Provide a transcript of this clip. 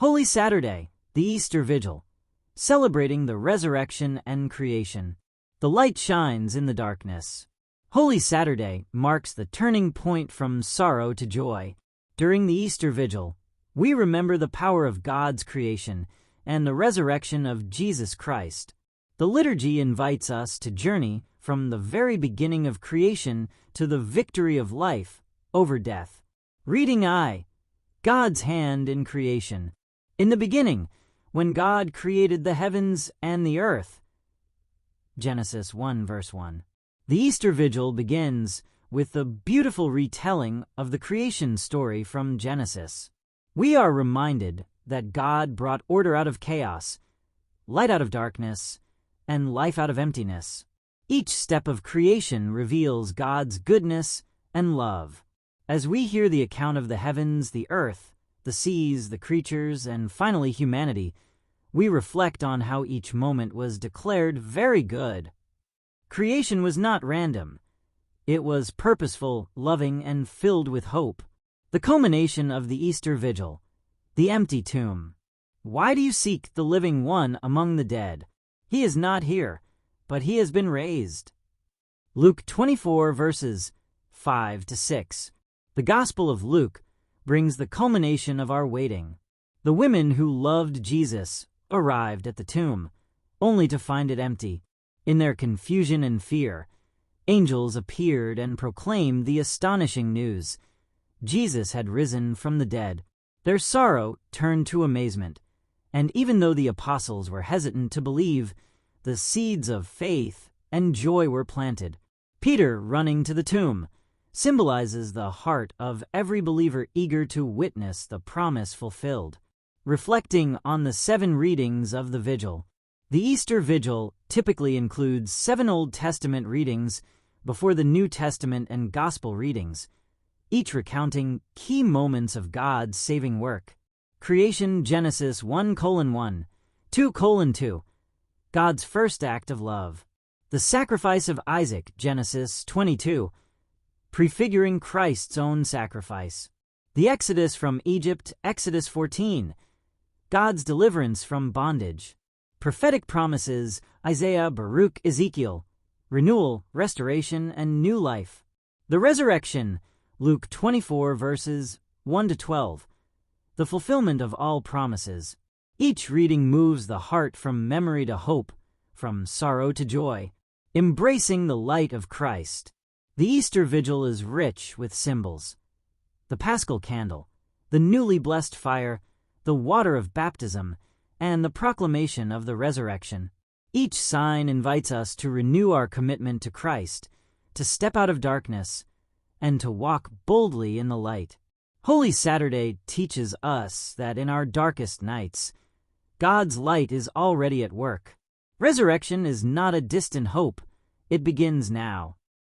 Holy Saturday, the Easter Vigil, celebrating the resurrection and creation. The light shines in the darkness. Holy Saturday marks the turning point from sorrow to joy. During the Easter Vigil, we remember the power of God's creation and the resurrection of Jesus Christ. The liturgy invites us to journey from the very beginning of creation to the victory of life over death. Reading I, God's hand in creation. In the beginning, when God created the heavens and the earth. Genesis 1 verse 1. The Easter Vigil begins with the beautiful retelling of the creation story from Genesis. We are reminded that God brought order out of chaos, light out of darkness, and life out of emptiness. Each step of creation reveals God's goodness and love. As we hear the account of the heavens, the earth, the seas, the creatures, and finally humanity, we reflect on how each moment was declared very good. Creation was not random. It was purposeful, loving, and filled with hope. The culmination of the Easter Vigil, the empty tomb. Why do you seek the living one among the dead? He is not here, but he has been raised. Luke 24 verses 5 to 6. The Gospel of Luke brings the culmination of our waiting. The women who loved Jesus arrived at the tomb, only to find it empty. In their confusion and fear, angels appeared and proclaimed the astonishing news. Jesus had risen from the dead. Their sorrow turned to amazement, and even though the apostles were hesitant to believe, the seeds of faith and joy were planted. Peter, running to the tomb, symbolizes the heart of every believer eager to witness the promise fulfilled. Reflecting on the 7 readings of the Vigil. The Easter Vigil typically includes 7 Old Testament readings before the New Testament and Gospel readings, each recounting key moments of God's saving work. Creation, Genesis 1:1, 2:2, God's first act of love. The sacrifice of Isaac, Genesis 22, prefiguring Christ's own sacrifice. The Exodus from Egypt, Exodus 14, God's deliverance from bondage. Prophetic promises, Isaiah, Baruch, Ezekiel, renewal, restoration, and new life. The resurrection, Luke 24 verses 1 to 12, the fulfillment of all promises. Each reading moves the heart from memory to hope, from sorrow to joy, embracing the light of Christ. The Easter Vigil is rich with symbols. The Paschal candle, the newly blessed fire, the water of baptism, and the proclamation of the resurrection. Each sign invites us to renew our commitment to Christ, to step out of darkness, and to walk boldly in the light. Holy Saturday teaches us that in our darkest nights, God's light is already at work. Resurrection is not a distant hope. It begins now.